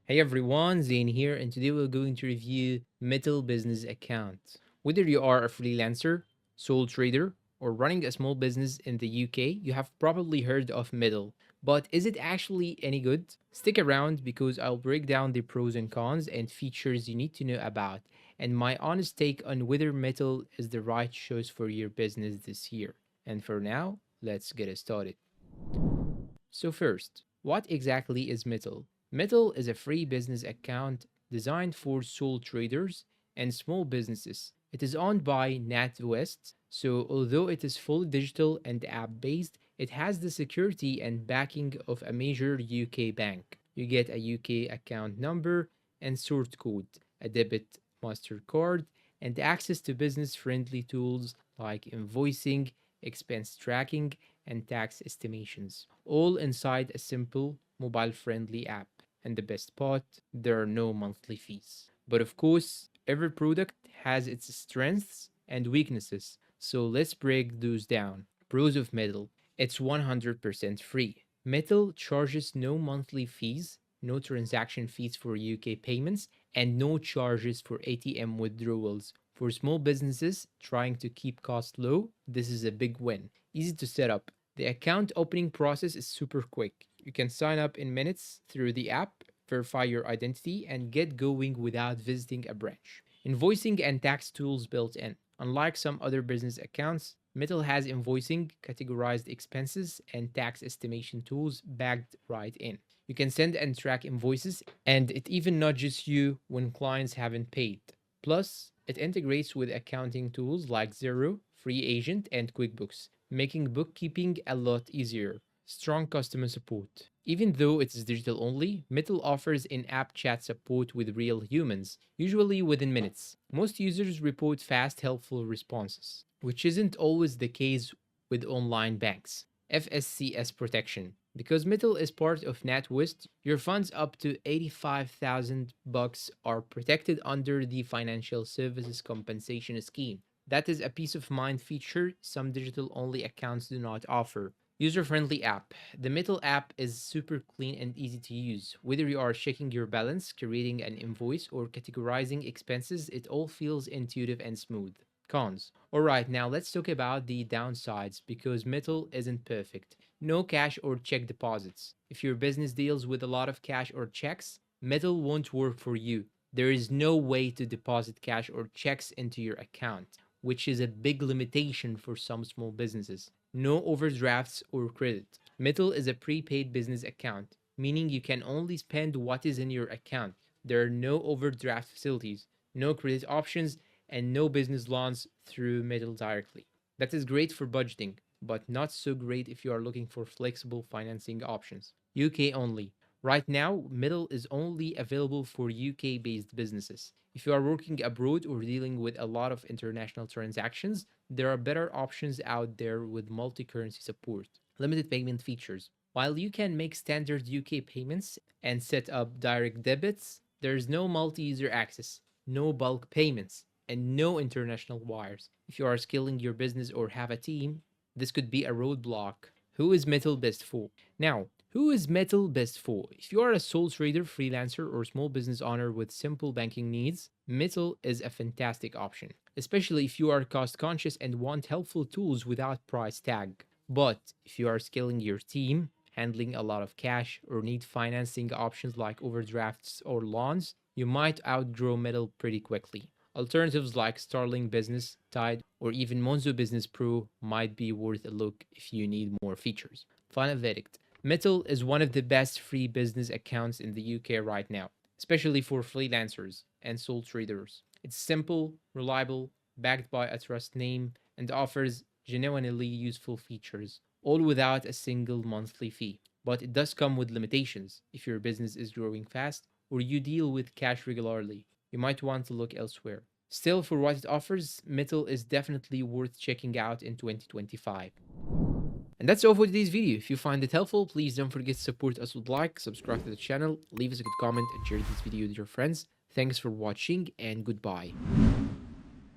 Hey everyone, Zane here, and today we're going to review Mettle Business Account. Whether you are a freelancer, sole trader, or running a small business in the UK, you have probably heard of Mettle. But is it actually any good? Stick around because I'll break down the pros and cons and features you need to know about, and my honest take on whether Mettle is the right choice for your business this year. And for now, let's get it started. So first, what exactly is Mettle? Mettle is a free business account designed for sole traders and small businesses. It is owned by NatWest, so although it is fully digital and app-based, it has the security and backing of a major UK bank. You get a UK account number and sort code, a debit MasterCard, and access to business-friendly tools like invoicing, expense tracking, and tax estimations, all inside a simple mobile friendly app. And the best part, there are no monthly fees. But of course, every product has its strengths and weaknesses, so let's break those down. Pros of Metal: it's 100% free. Metal charges no monthly fees, no transaction fees for UK payments, and no charges for ATM withdrawals. For small businesses trying to keep costs low, this is a big win. Easy to set up. The account opening process is super quick. You can sign up in minutes through the app, verify your identity, and get going without visiting a branch. Invoicing and tax tools built in. Unlike some other business accounts, Metal has invoicing, categorized expenses, and tax estimation tools backed right in. You can send and track invoices, and it even nudges you when clients haven't paid. Plus, it integrates with accounting tools like Xero, Free Agent, and QuickBooks, making bookkeeping a lot easier. Strong customer support. Even though it's digital only, Metal offers in app chat support with real humans, usually within minutes. Most users report fast, helpful responses, which isn't always the case with online banks. FSCS protection. Because Metal is part of NatWest, your funds up to 85,000 bucks are protected under the Financial Services Compensation Scheme. That is a peace of mind feature some digital only accounts do not offer. User friendly app. The Metal app is super clean and easy to use. Whether you are checking your balance, creating an invoice, or categorizing expenses, it all feels intuitive and smooth. Cons. Alright, now let's talk about the downsides because Metal isn't perfect. No cash or check deposits. If your business deals with a lot of cash or checks, Metal won't work for you. There is no way to deposit cash or checks into your account, which is a big limitation for some small businesses. No overdrafts or credit. Metal is a prepaid business account, meaning you can only spend what is in your account. There are no overdraft facilities, no credit options, and no business loans through Metal directly. That is great for budgeting, but not so great if you are looking for flexible financing options. UK only. Right now, Metal is only available for UK based businesses. If you are working abroad or dealing with a lot of international transactions, there are better options out there with multi currency support. Limited payment features. While you can make standard UK payments and set up direct debits, there's no multi user access, no bulk payments, and no international wires. If you are scaling your business or have a team, this could be a roadblock. Who is Metal best for? Now, who is Metal best for? If you are a sole trader, freelancer, or small business owner with simple banking needs, Metal is a fantastic option, especially if you are cost conscious and want helpful tools without price tag. But if you are scaling your team, handling a lot of cash, or need financing options like overdrafts or loans, you might outgrow Metal pretty quickly. Alternatives like Starling Business, Tide, or even Monzo Business Pro might be worth a look if you need more features. Final verdict: Metal is one of the best free business accounts in the UK right now, especially for freelancers and sole traders. It's simple, reliable, backed by a trust name, and offers genuinely useful features, all without a single monthly fee. But it does come with limitations. If your business is growing fast or you deal with cash regularly, you might want to look elsewhere. Still, for what it offers, Metal is definitely worth checking out in 2025. And that's all for today's video. If you find it helpful, please don't forget to support us with like, subscribe to the channel, leave us a good comment, and share this video with your friends. Thanks for watching, and goodbye.